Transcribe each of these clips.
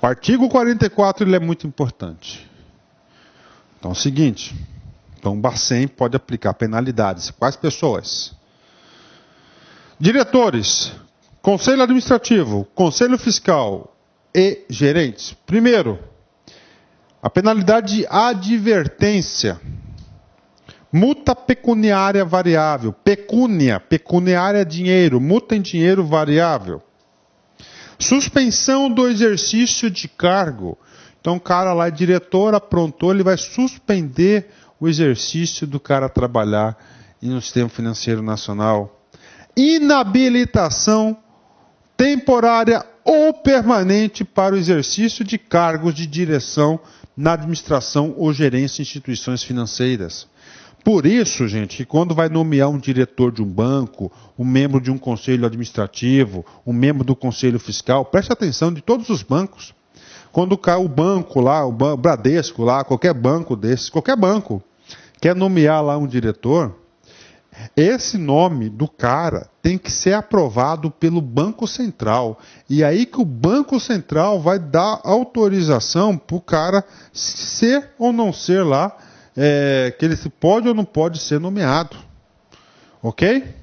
O artigo 44 ele é muito importante. Então é o seguinte, então o Bacen pode aplicar penalidades. Quais pessoas? Diretores, conselho administrativo, conselho fiscal e gerentes. Primeiro, a penalidade de advertência. Multa pecuniária variável. Pecuniária é dinheiro. Multa em dinheiro variável. Suspensão do exercício de cargo. Então o cara lá, diretor, aprontou, ele vai suspender o exercício do cara trabalhar no sistema financeiro nacional. Inabilitação temporária ou permanente para o exercício de cargos de direção na administração ou gerência de instituições financeiras. Por isso, gente, que quando vai nomear um diretor de um banco, um membro de um conselho administrativo, um membro do conselho fiscal, preste atenção de todos os bancos. Quando o banco lá, o Bradesco lá, qualquer banco desses, qualquer banco, quer nomear lá um diretor, esse nome do cara tem que ser aprovado pelo Banco Central. E aí que o Banco Central vai dar autorização para o cara ser ou não ser lá, que ele pode ou não pode ser nomeado. Ok?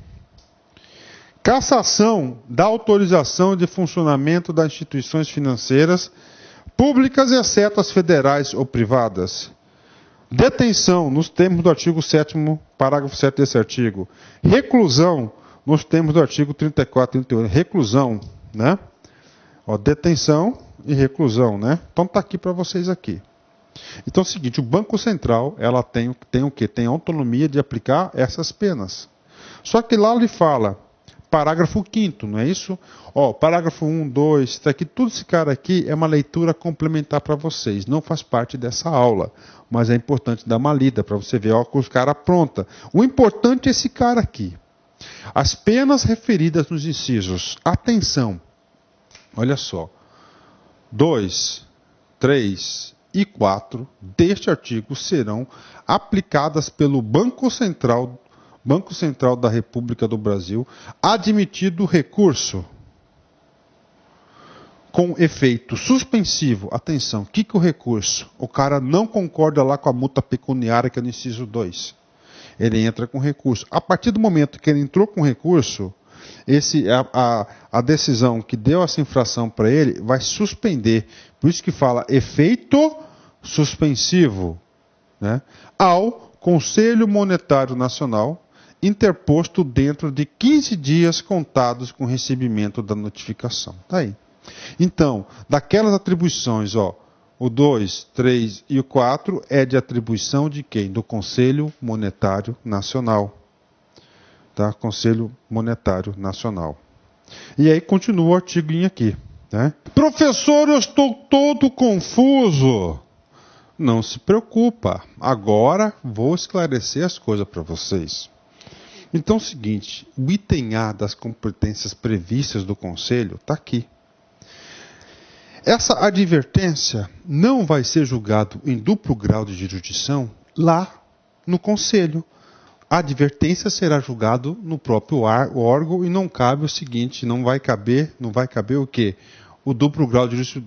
Cassação da autorização de funcionamento das instituições financeiras públicas, exceto as federais ou privadas. Detenção, nos termos do artigo 7º, parágrafo 7 desse artigo. Reclusão, nos termos do artigo 34 e 38. Reclusão, né? Detenção e reclusão, né? Então está aqui para vocês aqui. Então é o seguinte, o Banco Central, ela tem o quê? Tem autonomia de aplicar essas penas. Só que lá ele fala, parágrafo 5º, não é isso? Parágrafo 1, 2, tá aqui, tudo esse cara aqui é uma leitura complementar para vocês, não faz parte dessa aula, mas é importante dar uma lida para você ver o que os caras aprontam. O importante é esse cara aqui. As penas referidas nos incisos, atenção, olha só, 2, 3 e 4 deste artigo serão aplicadas pelo Banco Central da República do Brasil, admitido recurso com efeito suspensivo. Atenção, o que é o recurso? O cara não concorda lá com a multa pecuniária que é no inciso 2. Ele entra com recurso. A partir do momento que ele entrou com recurso, a decisão que deu essa infração para ele vai suspender. Por isso que fala efeito suspensivo, né, ao Conselho Monetário Nacional, interposto dentro de 15 dias contados com o recebimento da notificação. Está aí. Então, daquelas atribuições, o 2, 3 e o 4 é de atribuição de quem? Do Conselho Monetário Nacional. Tá? Conselho Monetário Nacional. E aí continua o artigo aqui. Né? Professor, eu estou todo confuso. Não se preocupa. Agora vou esclarecer as coisas para vocês. Então é o seguinte, o item A das competências previstas do Conselho está aqui. Essa advertência não vai ser julgado em duplo grau de jurisdição lá no Conselho. A advertência será julgado no próprio órgão e não cabe o seguinte, não vai caber o quê? O duplo grau de jurisdição,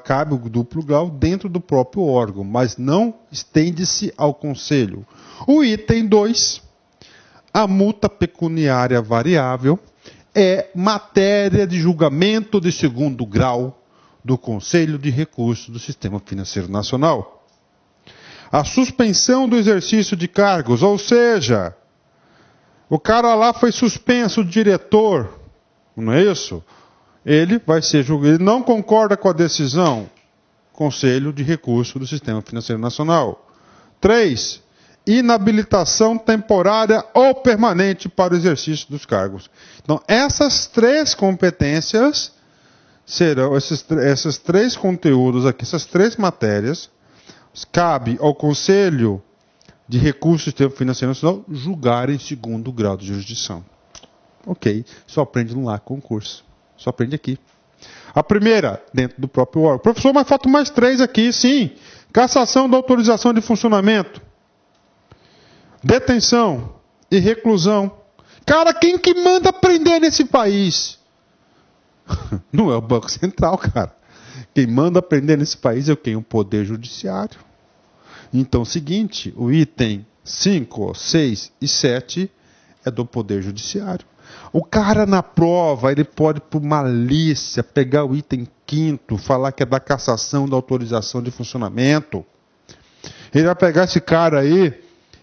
cabe o duplo grau dentro do próprio órgão, mas não estende-se ao Conselho. O item 2, a multa pecuniária variável, é matéria de julgamento de segundo grau do Conselho de Recursos do Sistema Financeiro Nacional. A suspensão do exercício de cargos, ou seja, o cara lá foi suspenso, o diretor, não é isso? Ele vai ser julgado, ele não concorda com a decisão, Conselho de Recursos do Sistema Financeiro Nacional. 3. Inabilitação temporária ou permanente para o exercício dos cargos. Então, essas três competências serão, esses três conteúdos aqui, essas três matérias, cabe ao Conselho de Recursos do Sistema Financeiro Nacional julgar em segundo grau de jurisdição. Ok, só aprende lá concurso. Só aprende aqui. A primeira, dentro do próprio órgão. Professor, mas faltam mais 3 aqui, sim. Cassação da autorização de funcionamento. Detenção e reclusão. Cara, quem que manda prender nesse país? Não é o Banco Central, cara. Quem manda prender nesse país é quem? O Poder Judiciário. Então, o seguinte, o item 5, 6 e 7 é do Poder Judiciário. O cara na prova, ele pode, por malícia, pegar o item 5º, falar que é da cassação da autorização de funcionamento. Ele vai pegar esse cara aí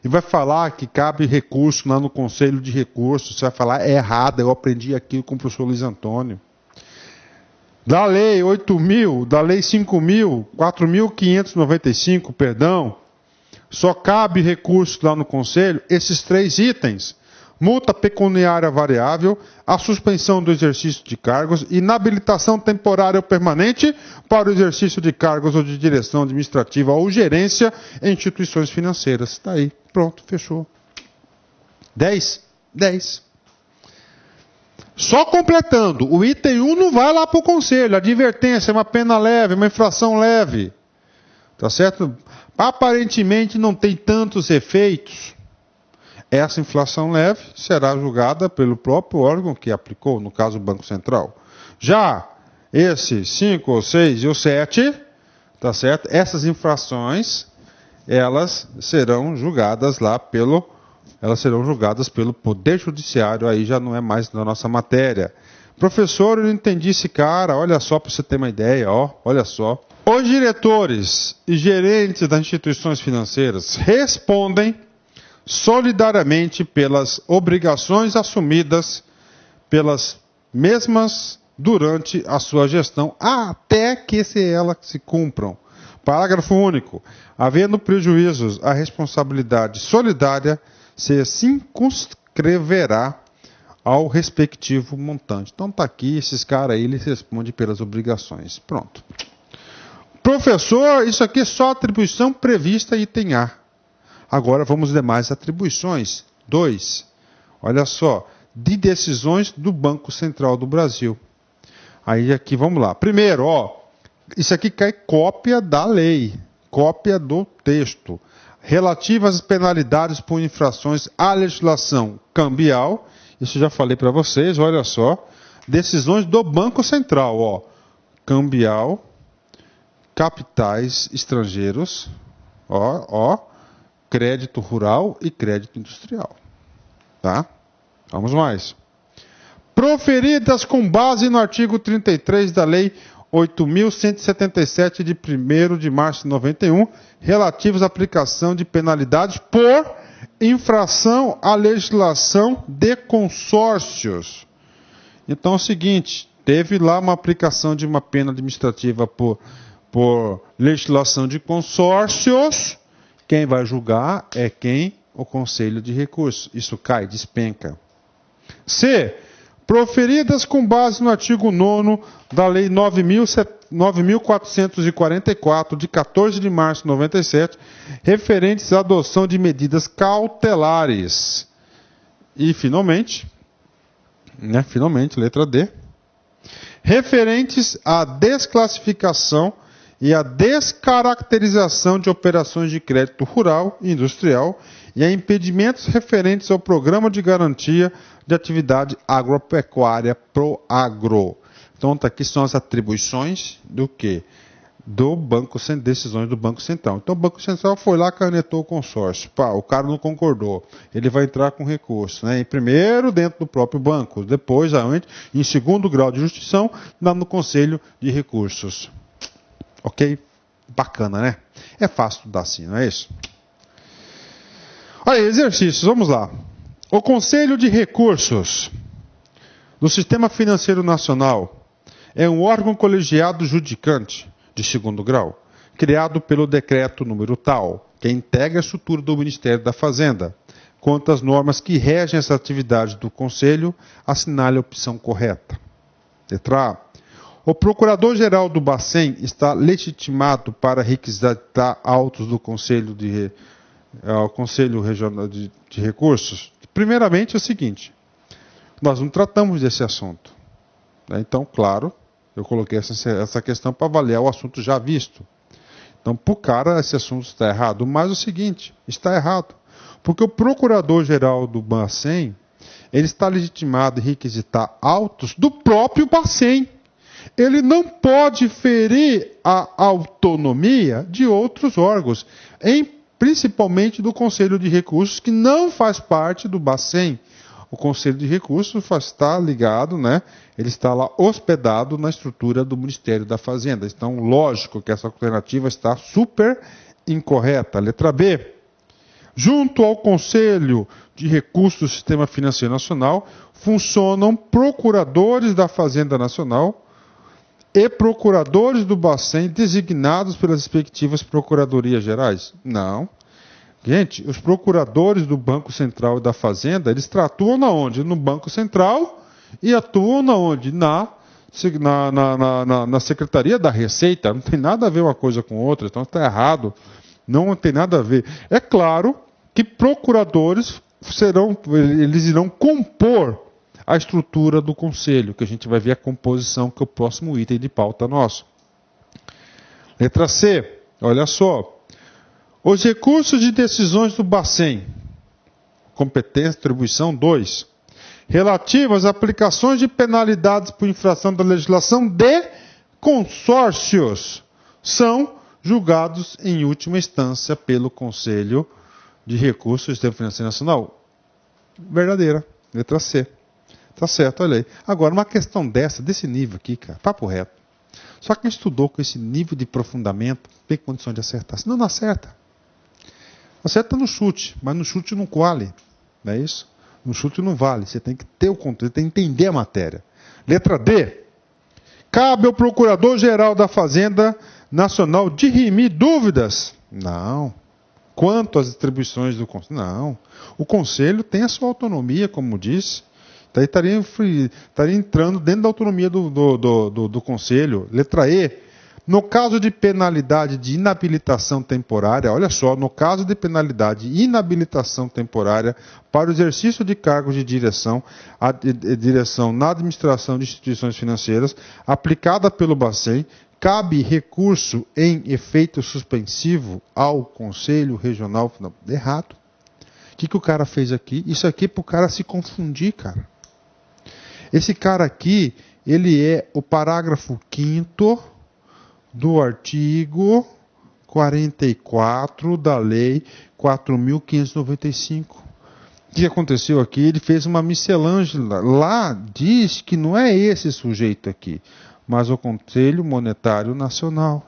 e vai falar que cabe recurso lá no Conselho de Recursos. Você vai falar, é errado, eu aprendi aqui com o professor Luiz Antônio. Da lei 8.000, da lei 5.000, 4.595, perdão, só cabe recurso lá no Conselho, esses 3 itens. Multa pecuniária variável, a suspensão do exercício de cargos, inabilitação temporária ou permanente para o exercício de cargos ou de direção administrativa ou gerência em instituições financeiras. Está aí, pronto, fechou. 10. Só completando, o item 1 não vai lá para o Conselho, advertência, uma pena leve, uma infração leve. Tá certo? Aparentemente não tem tantos efeitos. Essa inflação leve será julgada pelo próprio órgão que aplicou, no caso o Banco Central. Já esse 5, 6 e o 7, tá certo? Essas infrações, elas serão julgadas pelo Poder Judiciário, aí já não é mais da nossa matéria. Professor, eu não entendi esse cara, olha só para você ter uma ideia, olha só. Os diretores e gerentes das instituições financeiras respondem solidariamente pelas obrigações assumidas pelas mesmas durante a sua gestão, até que elas se cumpram. Parágrafo único. Havendo prejuízos, a responsabilidade solidária se circunscreverá ao respectivo montante. Então está aqui, esses caras aí, eles respondem pelas obrigações. Pronto. Professor, isso aqui é só atribuição prevista item A. Agora vamos às demais atribuições. 2. Olha só. De decisões do Banco Central do Brasil. Aí aqui, vamos lá. Primeiro, isso aqui cai cópia da lei. Cópia do texto. Relativas às penalidades por infrações à legislação cambial. Isso já falei para vocês, olha só. Decisões do Banco Central. Cambial, capitais estrangeiros, crédito rural e crédito industrial. Tá? Vamos mais. Proferidas com base no artigo 33 da Lei 8.177 de 1º de março de 91, relativos à aplicação de penalidades por infração à legislação de consórcios. Então é o seguinte, teve lá uma aplicação de uma pena administrativa por legislação de consórcios. Quem vai julgar é o Conselho de Recursos. Isso cai, despenca. C. Proferidas com base no artigo 9º da Lei 9.444, de 14 de março de 97, referentes à adoção de medidas cautelares. E, finalmente, letra D, referentes à desclassificação e à descaracterização de operações de crédito rural e industrial e a impedimentos referentes ao Programa de Garantia de Atividade Agropecuária PROAGRO. Então, aqui são as atribuições do quê? Do Banco Central, decisões do Banco Central. Então, o Banco Central foi lá, canetou o consórcio. O cara não concordou. Ele vai entrar com recurso. Né? Primeiro, dentro do próprio banco. Depois, em segundo grau de jurisdição, lá no Conselho de Recursos. Ok? Bacana, né? É fácil estudar assim, não é isso? Olha aí, exercícios, vamos lá. O Conselho de Recursos do Sistema Financeiro Nacional é um órgão colegiado judicante de segundo grau, criado pelo decreto número tal, que integra a estrutura do Ministério da Fazenda. Quanto às normas que regem essa atividade do Conselho, assinale a opção correta. Letra A. O Procurador-Geral do Bacen está legitimado para requisitar autos do Conselho Regional de Recursos? Primeiramente é o seguinte, nós não tratamos desse assunto. Então, claro, eu coloquei essa questão para avaliar o assunto já visto. Então, por cara, esse assunto está errado. Mas o seguinte, está errado. Porque o Procurador-Geral do Bacen, ele está legitimado em requisitar autos do próprio Bacen. ele não pode ferir a autonomia de outros órgãos, principalmente do Conselho de Recursos, que não faz parte do Bacen. O Conselho de Recursos está ligado, né? Ele está lá hospedado na estrutura do Ministério da Fazenda. Então, lógico que essa alternativa está super incorreta. Letra B. Junto ao Conselho de Recursos do Sistema Financeiro Nacional, funcionam procuradores da Fazenda Nacional e procuradores do Bacen designados pelas respectivas procuradorias gerais? Não. Gente, os procuradores do Banco Central e da Fazenda, eles atuam na onde? No Banco Central e atuam na onde? Na Secretaria da Receita. Não tem nada a ver uma coisa com outra, então está errado. Não tem nada a ver. É claro que procuradores eles irão compor a estrutura do Conselho, que a gente vai ver a composição, que é o próximo item de pauta nosso. Letra C, olha só. Os recursos de decisões do Bacen, competência, atribuição 2, relativas a aplicações de penalidades por infração da legislação de consórcios, são julgados em última instância pelo Conselho de Recursos do Sistema Financeiro Nacional. Verdadeira, letra C. Tá certo, olha aí. Agora, uma questão desse nível aqui, cara, papo reto. Só quem estudou com esse nível de aprofundamento tem condição de acertar. Senão não acerta. Acerta no chute, mas no chute não vale. Não é isso? No chute não vale. Você tem que ter o controle, tem que entender a matéria. Letra D. Cabe ao Procurador-Geral da Fazenda Nacional dirimir dúvidas? Não. Quanto às atribuições do Conselho? Não. O Conselho tem a sua autonomia, como disse. Daí estaria entrando dentro da autonomia do Conselho. Letra E. No caso de penalidade de inabilitação temporária, olha só, no caso de penalidade de inabilitação temporária para o exercício de cargos de direção na administração de instituições financeiras, aplicada pelo Bacen, cabe recurso em efeito suspensivo ao Conselho Regional. Não, errado. O que o cara fez aqui? Isso aqui é para o cara se confundir, cara. Esse cara aqui, ele é o parágrafo 5º do artigo 44 da Lei 4.595. O que aconteceu aqui? Ele fez uma miscelânea. Lá diz que não é esse sujeito aqui, mas o Conselho Monetário Nacional.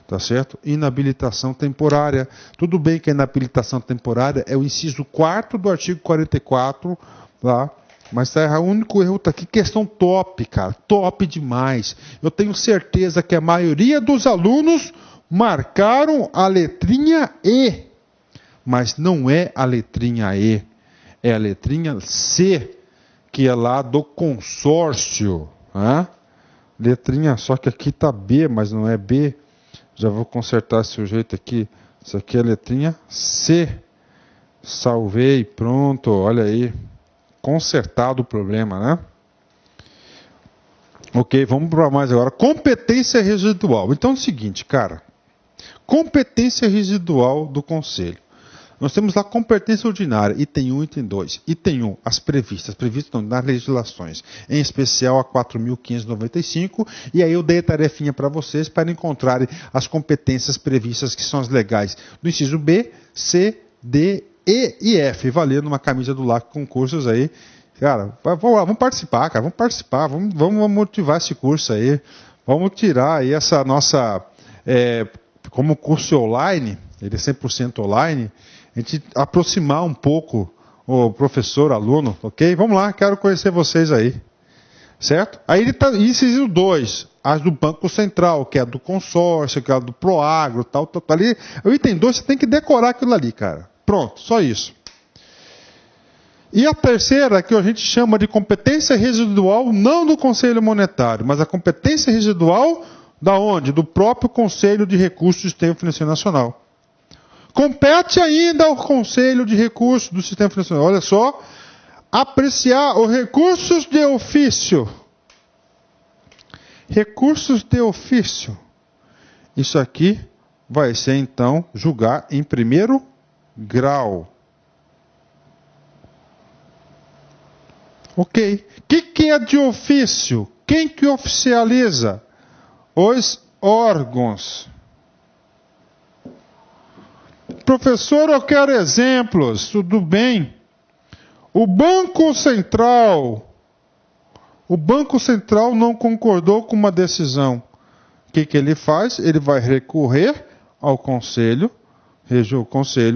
Tá certo? Inabilitação temporária. Tudo bem que a inabilitação temporária é o inciso 4º do artigo 44 lá. Mas o único erro está aqui, questão top, cara. Top demais. Eu tenho certeza que a maioria dos alunos marcaram a letrinha E. Mas não é a letrinha E. É a letrinha C, que é lá do consórcio. Né? Letrinha, só que aqui está B, mas não é B. Já vou consertar esse sujeito aqui. Isso aqui é a letrinha C. Salvei, pronto, olha aí. Consertado o problema, né? Ok, vamos para mais agora. Competência residual. Então é o seguinte, cara. Competência residual do Conselho. Nós temos lá competência ordinária, item 1 e item 2. Item 1, as previstas nas legislações, em especial a 4.595, e aí eu dei a tarefinha para vocês para encontrarem as competências previstas, que são as legais, do inciso B, C, D, E e F, valendo uma camisa do LAC concursos aí. Cara, vamos participar, cara, vamos motivar esse curso aí, vamos tirar aí essa nossa, como curso online, ele é 100% online, a gente aproximar um pouco o professor, aluno, ok? Vamos lá, quero conhecer vocês aí, certo? Aí ele tá, inciso 2, as do Banco Central, que é a do consórcio, que é a do Proagro, tal, ali. O item 2 você tem que decorar aquilo ali, cara. Pronto, só isso. E a terceira, que a gente chama de competência residual, não do Conselho Monetário, mas a competência residual da onde? Do próprio Conselho de Recursos do Sistema Financeiro Nacional. Compete ainda ao Conselho de Recursos do Sistema Financeiro Nacional, olha só, apreciar os recursos de ofício. Recursos de ofício. Isso aqui vai ser, então, julgar em primeiro grau. Ok. O que é de ofício? Quem que oficializa? Os órgãos. Professor, eu quero exemplos. Tudo bem. O Banco Central não concordou com uma decisão. O que ele faz? Ele vai recorrer ao Conselho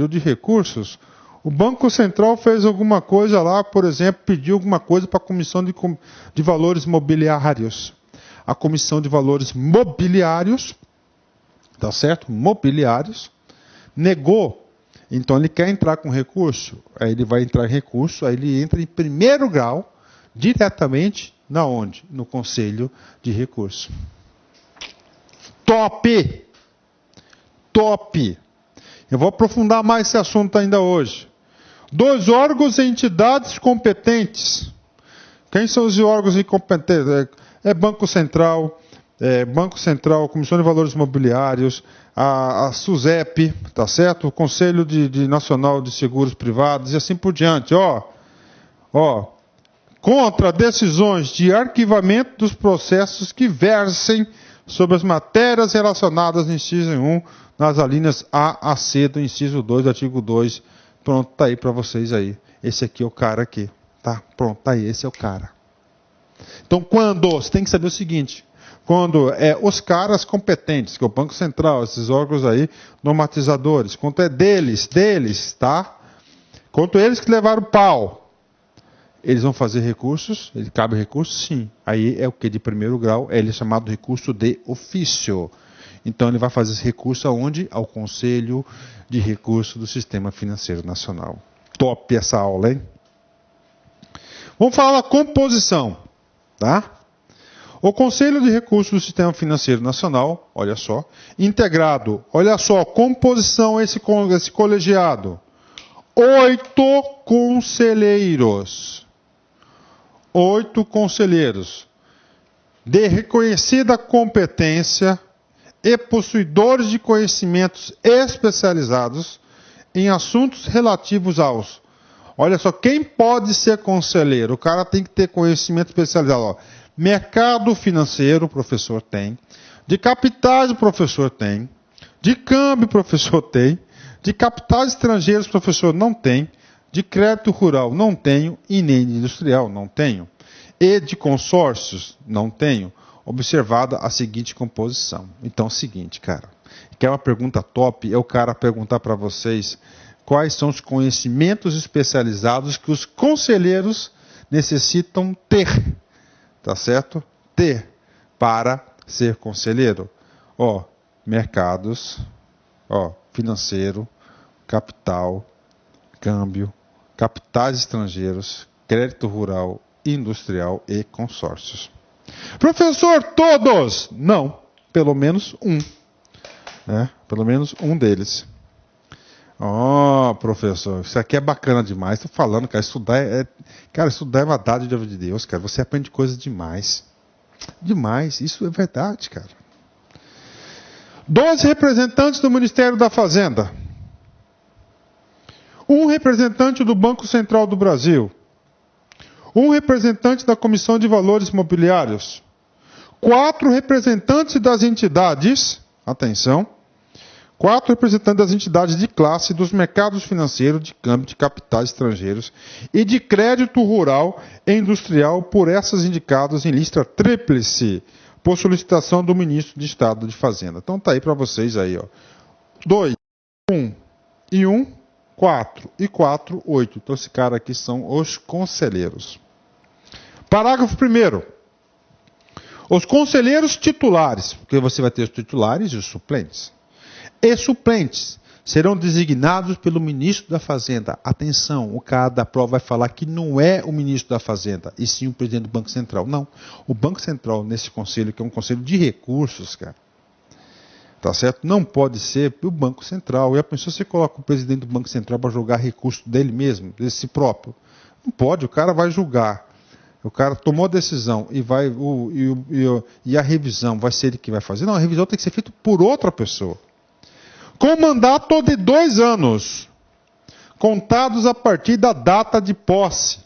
de Recursos. O Banco Central fez alguma coisa lá, por exemplo, pediu alguma coisa para a Comissão de Valores Mobiliários. A Comissão de Valores Mobiliários, tá certo? Mobiliários, negou. Então ele quer entrar com recurso. Aí ele vai entrar em recurso, aí ele entra em primeiro grau, diretamente, na onde? No Conselho de Recursos. Top! Top! Eu vou aprofundar mais esse assunto ainda hoje. 2 órgãos e entidades competentes. Quem são os órgãos incompetentes? Banco Central, Comissão de Valores Mobiliários, a SUSEP, tá certo? O Conselho Nacional de Seguros Privados e assim por diante. Contra decisões de arquivamento dos processos que versem sobre as matérias relacionadas no inciso 1, nas alíneas A a C do inciso 2 do artigo 2. Pronto, tá aí para vocês aí. Esse aqui é o cara aqui, tá? Pronto, tá aí, esse é o cara. Então, você tem que saber o seguinte, quando os caras competentes, que é o Banco Central, esses órgãos aí, normatizadores, quanto é deles, tá? Quanto eles que levaram pau, eles vão fazer recursos, ele cabe recurso? Sim. Aí é o que de primeiro grau, ele é chamado recurso de ofício. Então ele vai fazer esse recurso aonde? Ao Conselho de Recursos do Sistema Financeiro Nacional. Top essa aula, hein? Vamos falar da composição, tá? O Conselho de Recursos do Sistema Financeiro Nacional, olha só, integrado, olha só, composição esse colegiado. 8 conselheiros. 8 conselheiros de reconhecida competência e possuidores de conhecimentos especializados em assuntos relativos aos... Olha só, quem pode ser conselheiro? O cara tem que ter conhecimento especializado. Mercado financeiro, o professor tem. De capitais, o professor tem. De câmbio, o professor tem. De capitais estrangeiros, o professor não tem. De crédito rural, não tenho. E nem de industrial, não tenho. E de consórcios, não tenho. Observada a seguinte composição. Então é o seguinte, cara. Que é uma pergunta top, é o cara perguntar para vocês quais são os conhecimentos especializados que os conselheiros necessitam ter. Tá certo? Ter para ser conselheiro. Mercados, financeiro, capital, câmbio, capitais estrangeiros, crédito rural, industrial e consórcios. Professor, todos? Não, pelo menos um. Pelo menos um deles. Professor, isso aqui é bacana demais. Estou falando, cara, estudar é uma dádiva de Deus, cara. Você aprende coisas demais. Demais, isso é verdade, cara. 2 representantes do Ministério da Fazenda. 1 representante do Banco Central do Brasil. 1 representante da Comissão de Valores Mobiliários. 4 representantes das entidades, atenção, 4 representantes das entidades de classe dos mercados financeiros, de câmbio, de capitais estrangeiros e de crédito rural e industrial, por essas indicadas em lista tríplice, por solicitação do Ministro de Estado de Fazenda. Então tá aí para vocês aí, 2, 1 e 1, 4 e 4, 8. Então esse cara aqui são os conselheiros. Parágrafo 1º. Os conselheiros titulares, porque você vai ter os titulares e os suplentes. E suplentes serão designados pelo ministro da Fazenda. Atenção, o cara da prova vai falar que não é o ministro da Fazenda, e sim o presidente do Banco Central. Não, o Banco Central, nesse conselho, que é um conselho de recursos, cara, tá certo? Não pode ser o Banco Central. E a pessoa, você coloca o presidente do Banco Central para julgar recurso dele mesmo, de si próprio. Não pode, o cara vai julgar. O cara tomou a decisão e a revisão vai ser ele que vai fazer. Não, a revisão tem que ser feita por outra pessoa. Com mandato de 2 anos, contados a partir da data de posse,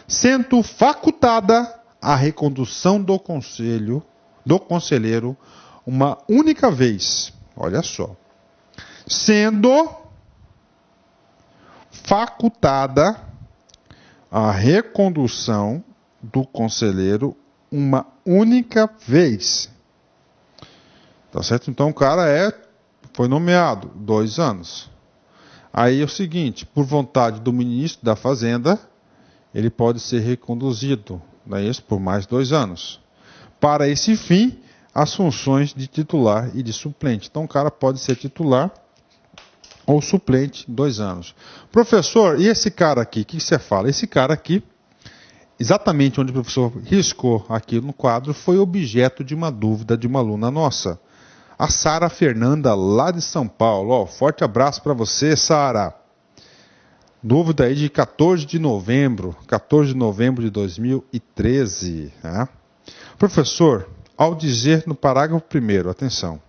sendo facultada a recondução do conselheiro uma única vez. Olha só. Sendo facultada a recondução do conselheiro uma única vez. Tá certo? Então o cara foi nomeado 2 anos. Aí é o seguinte, por vontade do ministro da Fazenda, ele pode ser reconduzido, não é isso? Por mais 2 anos. Para esse fim, as funções de titular e de suplente. Então o cara pode ser titular ou suplente 2 anos. Professor, e esse cara aqui? O que você fala? Esse cara aqui, exatamente onde o professor riscou aqui no quadro, foi objeto de uma dúvida de uma aluna nossa. A Sara Fernanda, lá de São Paulo. Forte abraço para você, Sara. Dúvida aí de 14 de novembro de 2013. Né? Professor, ao dizer no parágrafo 1º, atenção.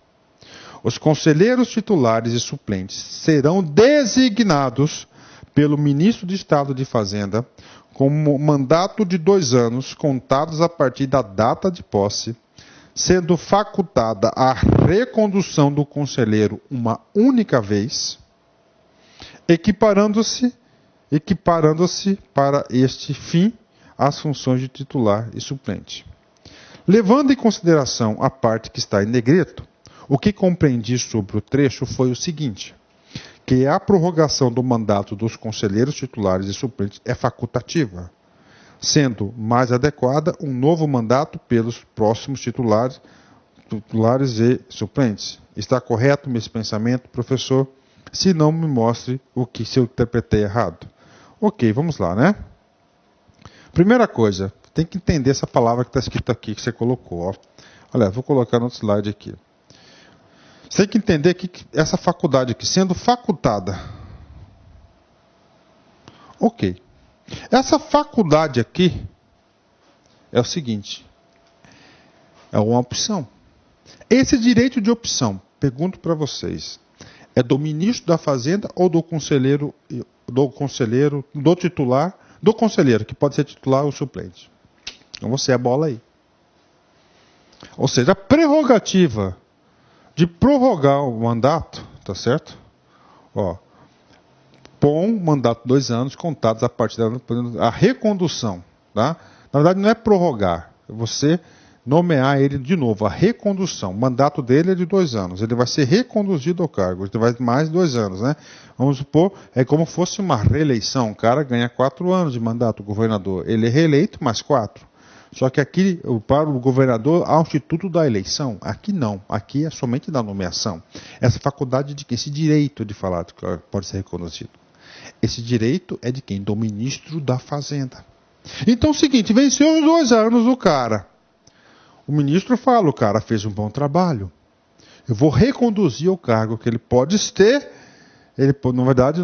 Os conselheiros titulares e suplentes serão designados pelo ministro de Estado de Fazenda com mandato de 2 anos, contados a partir da data de posse, sendo facultada a recondução do conselheiro uma única vez, equiparando-se para este fim as funções de titular e suplente. Levando em consideração a parte que está em negrito, o que compreendi sobre o trecho foi o seguinte, que a prorrogação do mandato dos conselheiros titulares e suplentes é facultativa, sendo mais adequada um novo mandato pelos próximos titulares e suplentes. Está correto esse pensamento, professor? Se não, me mostre se eu interpretei errado. Ok, vamos lá, né? Primeira coisa, tem que entender essa palavra que está escrita aqui, que você colocou. Ó. Olha, vou colocar no outro slide aqui. Você tem que entender que essa faculdade aqui, sendo facultada. Ok. Essa faculdade aqui é o seguinte. É uma opção. Esse direito de opção, pergunto para vocês, é do ministro da Fazenda ou do conselheiro, do titular, do conselheiro, que pode ser titular ou suplente? Então você é a bola aí. Ou seja, a prerrogativa de prorrogar o mandato, tá certo? Põe mandato 2 anos contados a partir da recondução, tá? Na verdade não é prorrogar, é você nomear ele de novo, a recondução. O mandato dele é de 2 anos, ele vai ser reconduzido ao cargo, ele vai mais 2 anos, né? Vamos supor, é como se fosse uma reeleição, o cara ganha 4 anos de mandato, o governador, ele é reeleito mais 4. Só que aqui, para o governador, há o instituto da eleição. Aqui não. Aqui é somente da nomeação. Essa faculdade de quem? Esse direito de falar que pode ser reconhecido. Esse direito é de quem? Do ministro da Fazenda. Então é o seguinte, venceu os 2 anos o cara. O ministro fala, o cara fez um bom trabalho. Eu vou reconduzir o cargo que ele pode ter. Na verdade,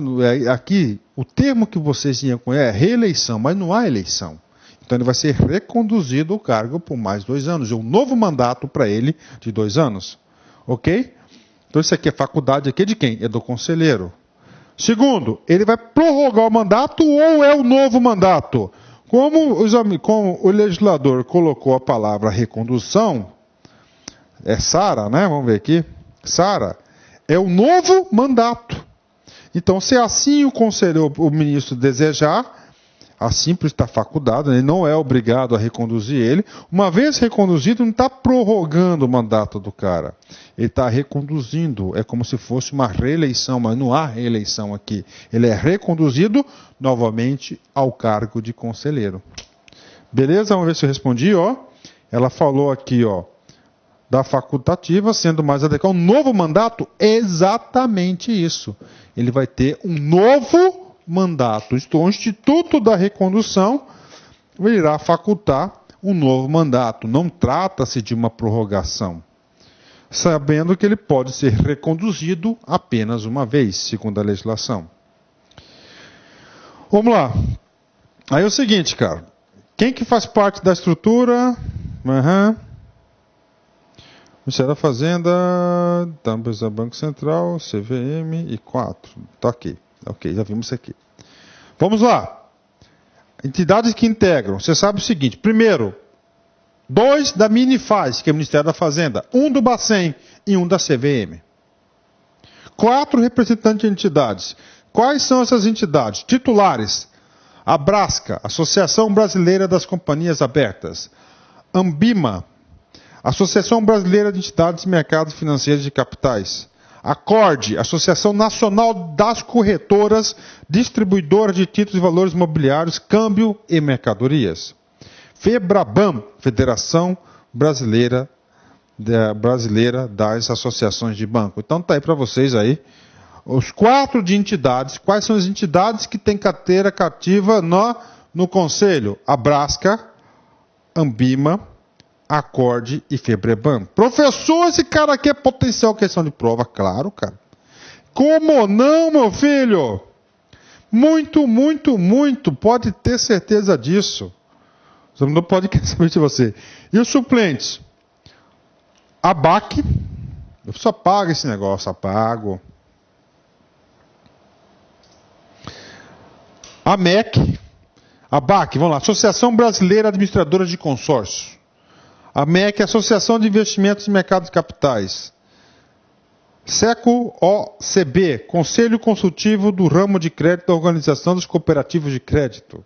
aqui, o termo que vocês iam com é reeleição, mas não há eleição. Então ele vai ser reconduzido ao cargo por mais 2 anos. É um novo mandato para ele de 2 anos. Ok? Então isso aqui é faculdade aqui de quem? É do conselheiro. Segundo, ele vai prorrogar o mandato ou é o novo mandato? Como o legislador colocou a palavra recondução, é Sara, né? Vamos ver aqui. Sara, é o novo mandato. Então, se assim o ministro desejar, assim está facultado, ele não é obrigado a reconduzir ele. Uma vez reconduzido, não está prorrogando o mandato do cara. Ele está reconduzindo, é como se fosse uma reeleição, mas não há reeleição aqui. Ele é reconduzido novamente ao cargo de conselheiro. Beleza? Vamos ver se eu respondi. Ela falou aqui, da facultativa, sendo mais adequado. Um novo mandato? Exatamente isso. Ele vai ter um novo mandato. O Instituto da Recondução irá facultar um novo mandato. Não trata-se de uma prorrogação. Sabendo que ele pode ser reconduzido apenas uma vez, segundo a legislação. Vamos lá. Aí é o seguinte, cara. Quem que faz parte da estrutura? Ministério da Fazenda, Tampas da Banco Central, CVM e 4. Tá aqui. Ok, já vimos isso aqui. Vamos lá. Entidades que integram. Você sabe o seguinte. Primeiro, 2 da Minifaz, que é o Ministério da Fazenda, 1 do Bacen e 1 da CVM. 4 representantes de entidades. Quais são essas entidades? Titulares: Abrasca, Associação Brasileira das Companhias Abertas. Ambima, Associação Brasileira de Entidades e Mercados Financeiros de Capitais. Acorde, Associação Nacional das Corretoras, Distribuidoras de Títulos e Valores Imobiliários, Câmbio e Mercadorias. FEBRABAN, Federação Brasileira das Associações de Banco. Então tá aí para vocês aí os 4 de entidades. Quais são as entidades que têm carteira cativa no Conselho? Abrasca, Ambima, Acorde e FEBRABAN. Professor, esse cara aqui é potencial questão de prova? Claro, cara. Como não, meu filho? Muito, muito, muito. Pode ter certeza disso. Você não pode querer saber de você. E os suplentes? ABAC. Eu só pago esse negócio, apago. AMEC. ABAC, vamos lá. Associação Brasileira Administradora de Consórcios. AMEC, Associação de Investimentos e Mercados de Capitais. SECO-OCB, Conselho Consultivo do Ramo de Crédito da Organização dos Cooperativos de Crédito.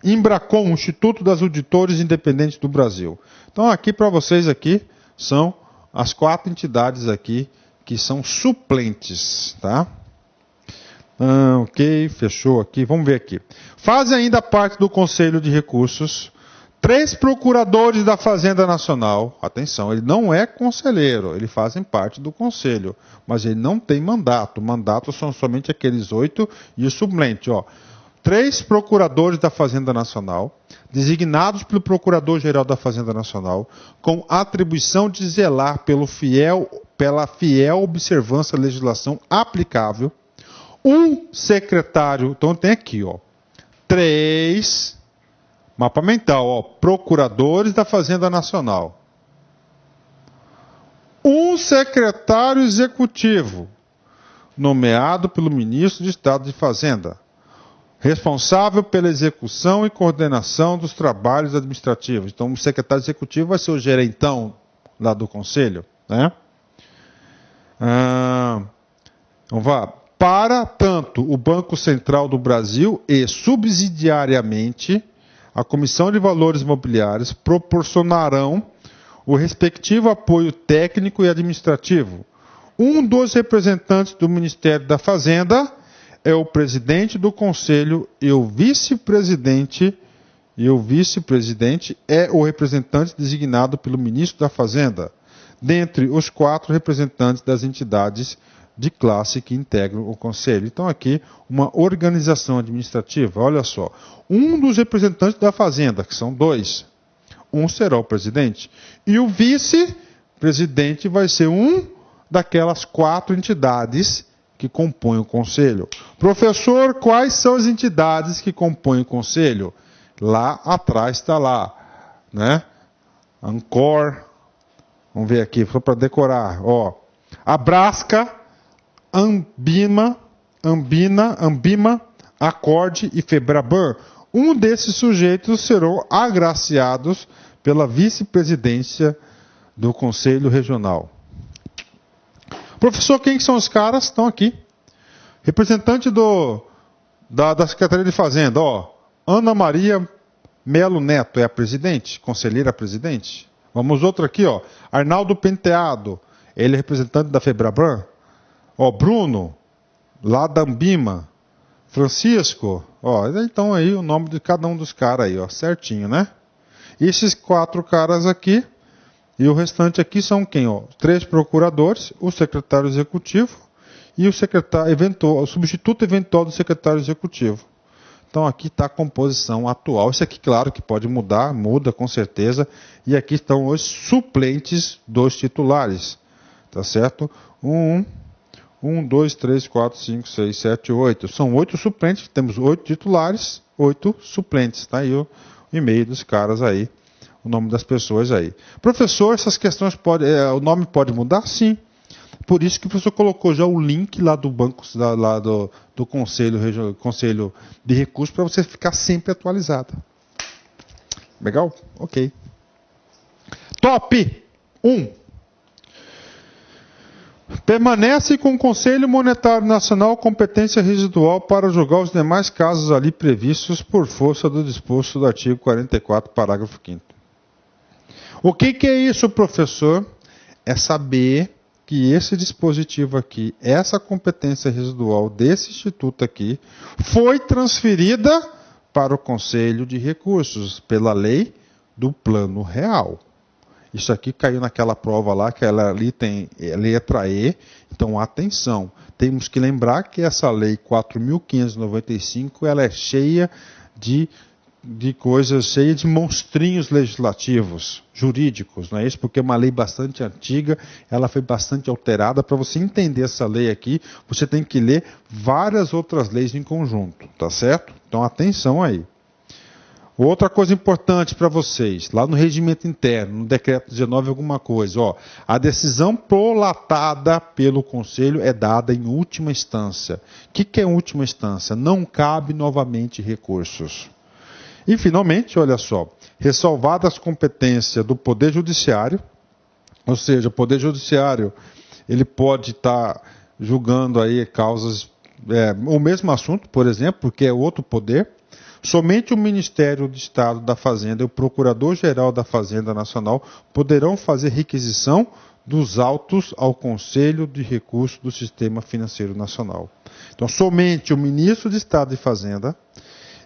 Imbracom, Instituto das Auditores Independentes do Brasil. Então aqui para vocês aqui são as 4 entidades aqui que são suplentes, tá? Ok, fechou aqui. Vamos ver aqui. Fazem ainda parte do Conselho de Recursos 3 procuradores da Fazenda Nacional. Atenção, ele não é conselheiro, eles fazem parte do Conselho, mas ele não tem mandato. Mandatos são somente aqueles 8 e o suplente, ó. 3 procuradores da Fazenda Nacional, designados pelo Procurador-Geral da Fazenda Nacional, com atribuição de zelar pela fiel observância da legislação aplicável. Um secretário, então tem aqui, ó, 3, mapa mental, ó, procuradores da Fazenda Nacional. Um secretário executivo, nomeado pelo Ministro de Estado de Fazenda, responsável pela execução e coordenação dos trabalhos administrativos. Então, o secretário executivo vai ser o gerentão lá do Conselho, né? Então, para tanto o Banco Central do Brasil e, subsidiariamente, a Comissão de Valores Imobiliários proporcionarão o respectivo apoio técnico e administrativo. Um dos representantes do Ministério da Fazenda é o presidente do Conselho e o vice-presidente é o representante designado pelo Ministro da Fazenda, dentre os 4 representantes das entidades de classe que integram o Conselho. Então aqui, uma organização administrativa. Olha só, um dos representantes da Fazenda, que são 2, um será o presidente, e o vice-presidente vai ser um daquelas 4 entidades que compõem o Conselho. Professor, quais são as entidades que compõem o Conselho? Lá atrás está lá, né? Ancor, vamos ver aqui, só para decorar, ó. Abrasca, Ambima, Acorde e FEBRABAN. Um desses sujeitos serão agraciados pela vice-presidência do Conselho Regional. Professor, quem são os caras? Estão aqui. Representante da Secretaria de Fazenda, ó. Ana Maria Melo Neto é a presidente, conselheira presidente. Vamos outro aqui, ó. Arnaldo Penteado, ele é representante da FEBRABAN. Ó, Bruno, lá da Ambima. Francisco, ó, então aí o nome de cada um dos caras aí, ó, certinho, né? Esses 4 caras aqui, e o restante aqui são quem, ó? 3 procuradores, o secretário executivo e o secretário eventual, o substituto eventual do secretário executivo. Então aqui está a composição atual. Isso aqui, claro, que pode mudar, muda com certeza. E aqui estão os suplentes dos titulares, tá certo? 1, 2, 3, 4, 5, 6, 7, 8. São 8 suplentes, temos 8 titulares, 8 suplentes. Tá aí o e-mail dos caras aí, o nome das pessoas aí. Professor, essas questões o nome pode mudar? Sim. Por isso que o professor colocou já o link lá do banco, lá do Conselho de Recursos, para você ficar sempre atualizado. Legal? Ok. top 1. Permanece com o Conselho Monetário Nacional competência residual para julgar os demais casos ali previstos por força do disposto do artigo 44, parágrafo 5º. O que é isso, professor? É saber que esse dispositivo aqui, essa competência residual desse instituto aqui, foi transferida para o Conselho de Recursos pela lei do Plano Real. Isso aqui caiu naquela prova lá, que ela ali tem letra E. Então, atenção. Temos que lembrar que essa lei 4.595, ela é cheia de coisas, cheia de monstrinhos legislativos, jurídicos, não é isso? Porque é uma lei bastante antiga, ela foi bastante alterada. Para você entender essa lei aqui, você tem que ler várias outras leis em conjunto, tá certo? Então, atenção aí. Outra coisa importante para vocês, lá no regimento interno, no decreto 19 alguma coisa, ó, a decisão prolatada pelo Conselho é dada em última instância. O que é última instância? Não cabe novamente recursos. E, finalmente, olha só, ressalvadas as competências do Poder Judiciário, ou seja, o Poder Judiciário ele pode estar julgando aí causas, o mesmo assunto, por exemplo, porque é outro poder. Somente o Ministério do Estado da Fazenda e o Procurador-Geral da Fazenda Nacional poderão fazer requisição dos autos ao Conselho de Recursos do Sistema Financeiro Nacional. Então, somente o Ministro de Estado de Fazenda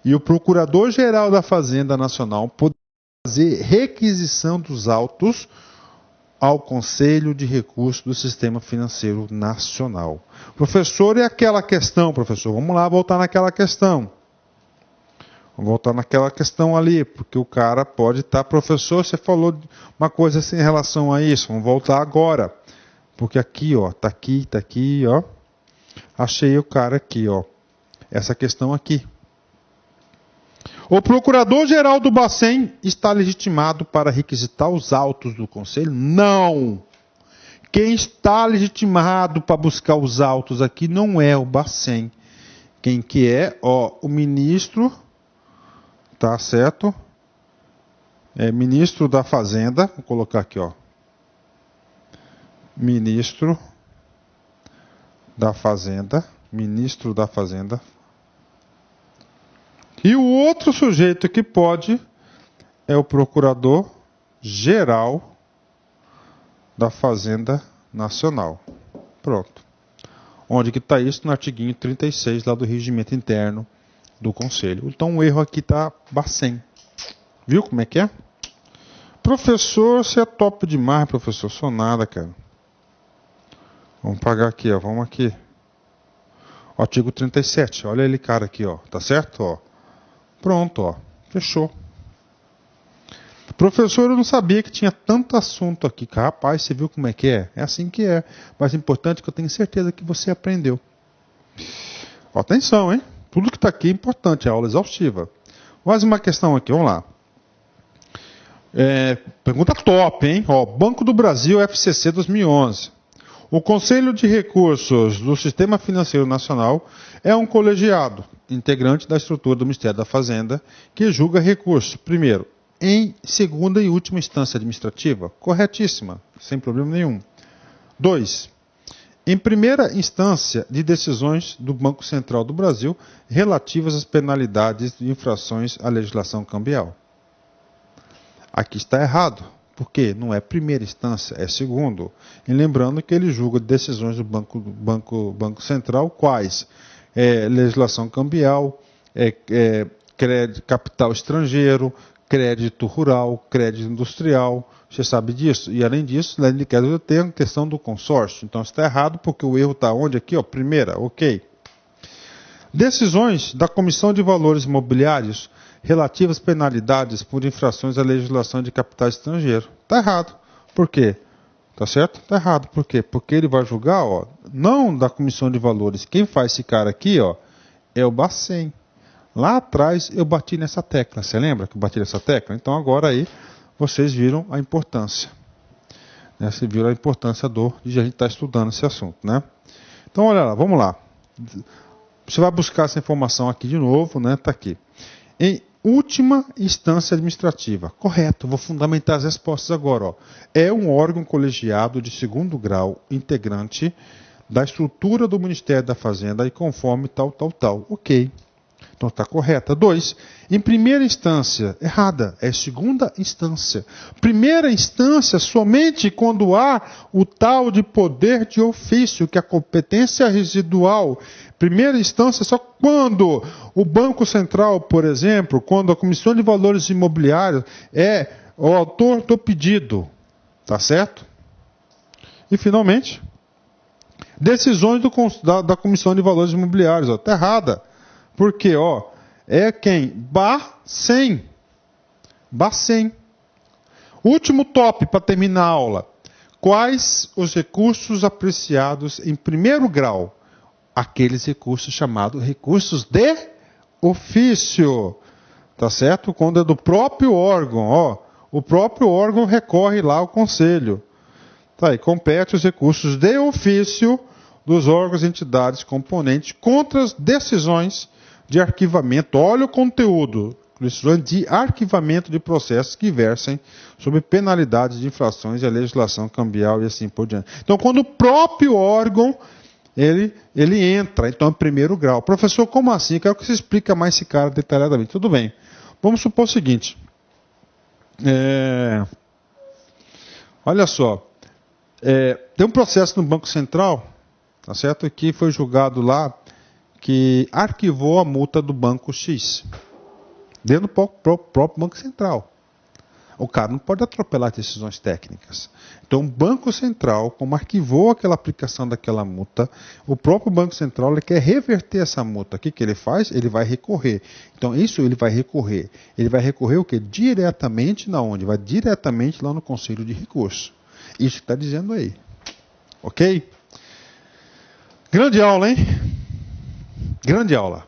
e o Procurador-Geral da Fazenda Nacional poderão fazer requisição dos autos ao Conselho de Recursos do Sistema Financeiro Nacional. Professor, e aquela questão, professor? Vamos lá voltar naquela questão. Vamos voltar naquela questão ali, porque o cara pode estar, professor, você falou uma coisa assim em relação a isso, vamos voltar agora. Porque aqui, ó, tá aqui, ó. Achei o cara aqui, ó. Essa questão aqui. O Procurador-Geral do Bacen está legitimado para requisitar os autos do Conselho? Não! Quem está legitimado para buscar os autos aqui não é o Bacen. Quem que é? Ó, o ministro... Tá certo? É ministro da Fazenda, vou colocar aqui, ó. Ministro da Fazenda. E o outro sujeito que pode é o Procurador-Geral da Fazenda Nacional. Pronto. Onde que está isso? No artiguinho 36 lá do regimento interno do Conselho. Então o erro aqui está Bacen. Viu como é que é? Professor, você é top demais, professor. Sou nada, cara. Vamos pagar aqui, ó. Vamos aqui. O artigo 37. Olha ele, cara, aqui, ó. Tá certo? Ó. Pronto, ó. Fechou. Professor, eu não sabia que tinha tanto assunto aqui. Rapaz, você viu como é que é? É assim que é. Mas o importante é que eu tenho certeza que você aprendeu. Ó, atenção, hein? Tudo que está aqui é importante, é aula exaustiva. Mais uma questão aqui, vamos lá. Pergunta top, hein? Ó, Banco do Brasil, FCC 2011. O Conselho de Recursos do Sistema Financeiro Nacional é um colegiado, integrante da estrutura do Ministério da Fazenda, que julga recursos, primeiro, em segunda e última instância administrativa, corretíssima, sem problema nenhum. 2. Em primeira instância de decisões do Banco Central do Brasil relativas às penalidades de infrações à legislação cambial. Aqui está errado, porque não é primeira instância, é segundo. E lembrando que ele julga decisões do Banco Central, quais? Legislação cambial, capital estrangeiro, crédito rural, crédito industrial. Você sabe disso? E além disso, além de crédito, tem a questão do consórcio. Então está errado porque o erro está onde? Aqui, ó, primeira, ok. Decisões da Comissão de Valores Imobiliários relativas às penalidades por infrações à legislação de capitais estrangeiros. Está errado. Por quê? Tá certo? Está errado. Por quê? Porque ele vai julgar, ó, não da Comissão de Valores. Quem faz esse cara aqui, ó, é o Bacen. Lá atrás eu bati nessa tecla. Você lembra que eu bati nessa tecla? Então agora aí vocês viram a importância. Né? Vocês viram a importância de a gente estar estudando esse assunto. Né? Então olha lá, vamos lá. Você vai buscar essa informação aqui de novo, né? Tá aqui. última instância administrativa. Correto, vou fundamentar as respostas agora. Ó. É um órgão colegiado de segundo grau, integrante da estrutura do Ministério da Fazenda e conforme tal. Ok. Então está correta. 2. Em primeira instância, errada, é segunda instância. Primeira instância somente quando há o tal de poder de ofício, que é a competência residual. Primeira instância só quando o Banco Central, por exemplo, quando a Comissão de Valores Imobiliários é o autor do pedido. Tá certo? E finalmente, decisões da Comissão de Valores Imobiliários. Está errada. Porque, é quem? Bacen. Último top para terminar a aula. Quais os recursos apreciados em primeiro grau? Aqueles recursos chamados recursos de ofício. Tá certo? Quando é do próprio órgão, o próprio órgão recorre lá ao conselho. Tá aí, compete os recursos de ofício dos órgãos e entidades componentes contra as decisões de arquivamento, olha o conteúdo, decisões de arquivamento de processos que versem sobre penalidades de infrações e a legislação cambial e assim por diante. Então, quando o próprio órgão, ele entra, então, em primeiro grau. Professor, como assim? Eu quero que você explique mais esse cara detalhadamente. Tudo bem. Vamos supor o seguinte. Olha só. Tem um processo no Banco Central, tá certo? Que foi julgado lá, que arquivou a multa do Banco X, dentro do próprio Banco Central. O cara não pode atropelar decisões técnicas. Então, o Banco Central, como arquivou aquela aplicação daquela multa, o próprio Banco Central ele quer reverter essa multa. O que ele faz? Ele vai recorrer. Então, isso ele vai recorrer. Ele vai recorrer o quê? Diretamente na onde? Vai diretamente lá no Conselho de Recurso. Isso que está dizendo aí. Ok? Grande aula, hein? Grande aula.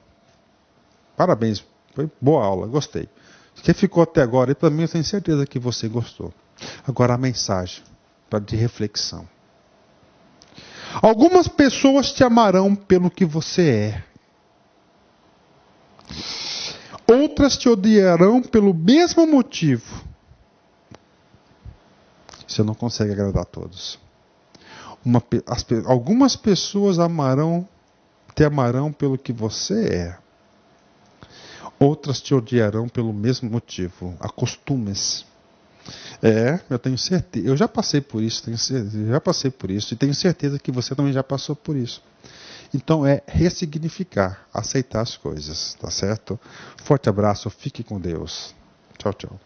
Parabéns. Foi boa aula. Gostei. Quem ficou até agora, para mim, eu tenho certeza que você gostou. Agora a mensagem de reflexão. Algumas pessoas te amarão pelo que você é. Outras te odiarão pelo mesmo motivo. Você não consegue agradar a todos. Algumas pessoas te amarão pelo que você é. Outras te odiarão pelo mesmo motivo. Acostume-se. Eu tenho certeza. Eu já passei por isso, e tenho certeza que você também já passou por isso. Então ressignificar, aceitar as coisas, tá certo? Forte abraço, fique com Deus. Tchau, tchau.